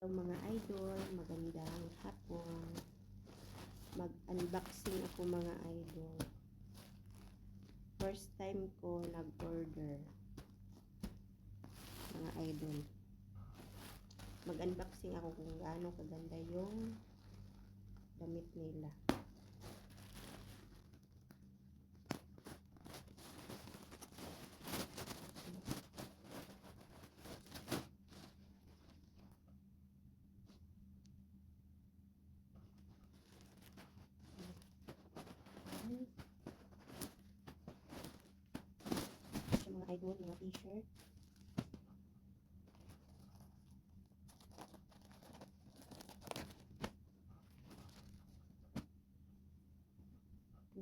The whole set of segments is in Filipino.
Mga idol, magandang hapon. Mag-unboxing ako mga idol. First time ko nag-order mga idol. Mag-unboxing ako kung gaano kaganda yung damit nila. Mga idol, mga t-shirt.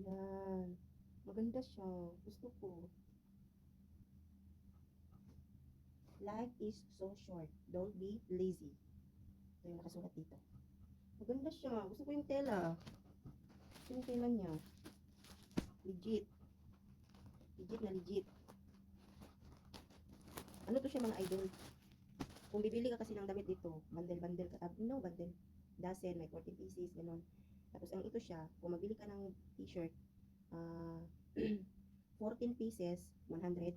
Yan. Maganda siya. Gusto ko. Life is so short. Don't be lazy. Ito yung nakasulat dito. Maganda siya. Gusto ko yung tela. Gusto yung tela niya. Legit. Legit na legit. Ano to siya mga idol? Kung bibili ka kasi ng damit dito, bundle-bundle ka. No, bundle. Dozen, may 14 pieces, gano'n. Tapos ang ito siya, kung magbili ka ng t-shirt, 14 pieces, 100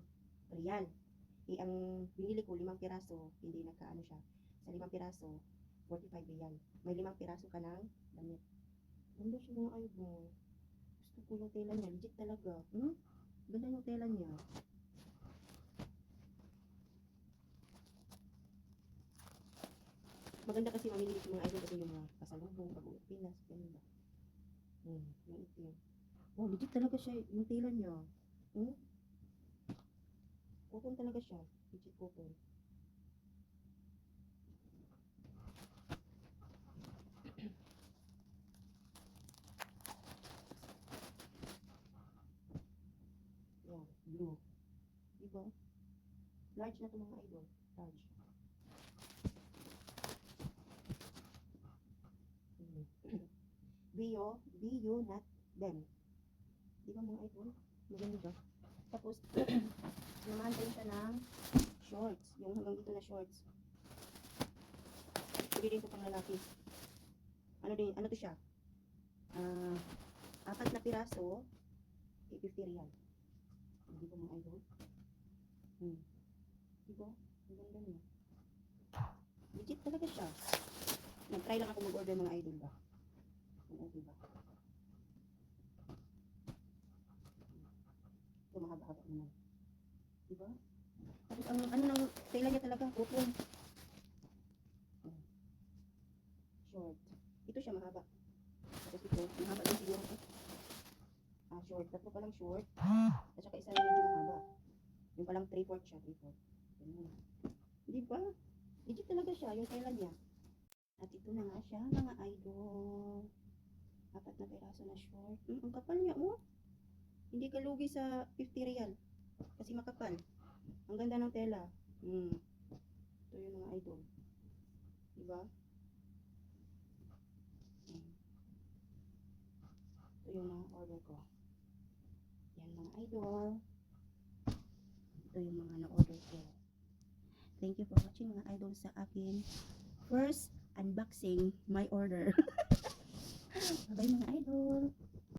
real. Eh, ang binili ko, 5 piraso, hindi nagkaano siya. Sa 5 piraso, 45 real. May 5 piraso ka ng damit. Ganda siya mga idol. Gusto ko yung tela niya, legit talaga. Ganda yung tela niya. Maganda kasi mamili sa mga idol kasi yung mga pasalubong, pag-uwi Pinas, ganun ba? Yung itim. Oh, legit talaga siya, yung tela niya. Cotton talaga siya, legit cotton. Yan, blue. Diba? Large na to mga idol. Large. Be you, not them. Diba mga idol? Maganda siya. Tapos, namahan tayo siya ng shorts. Yung hanggang dito na shorts. Pwede din ito pang lalaki. Ano to siya? 4 na piraso, 50 real. Diba mga idol? Diba? Ang ganda niya. Legit talaga siya. Nag-try lang ako mag-order mga idol ba? Okay ba? Ito mahaba-haba naman. Diba? Tapos ang ano ng tela niya talaga, cotton. Short. Ito siya mahaba. Tapos ito, mahaba din siguro ito. Short. Tatlo palang short. At saka isa medyo mahaba. Yung palang 3/4 siya, 3/4. Diba? Legit talaga siya, yung tela niya. At ito na nga siya, mga idol. 4 na piraso na short. Ang kapal niya, oh. Hindi ka lugi sa 50 real. Kasi makapal. Ang ganda ng tela. Ito yung mga idol. Diba? Ito yung mga order ko. Yan mga idol. Ito yung mga na-order ko. Thank you for watching mga idol sa akin first unboxing my order. Bye mga idol.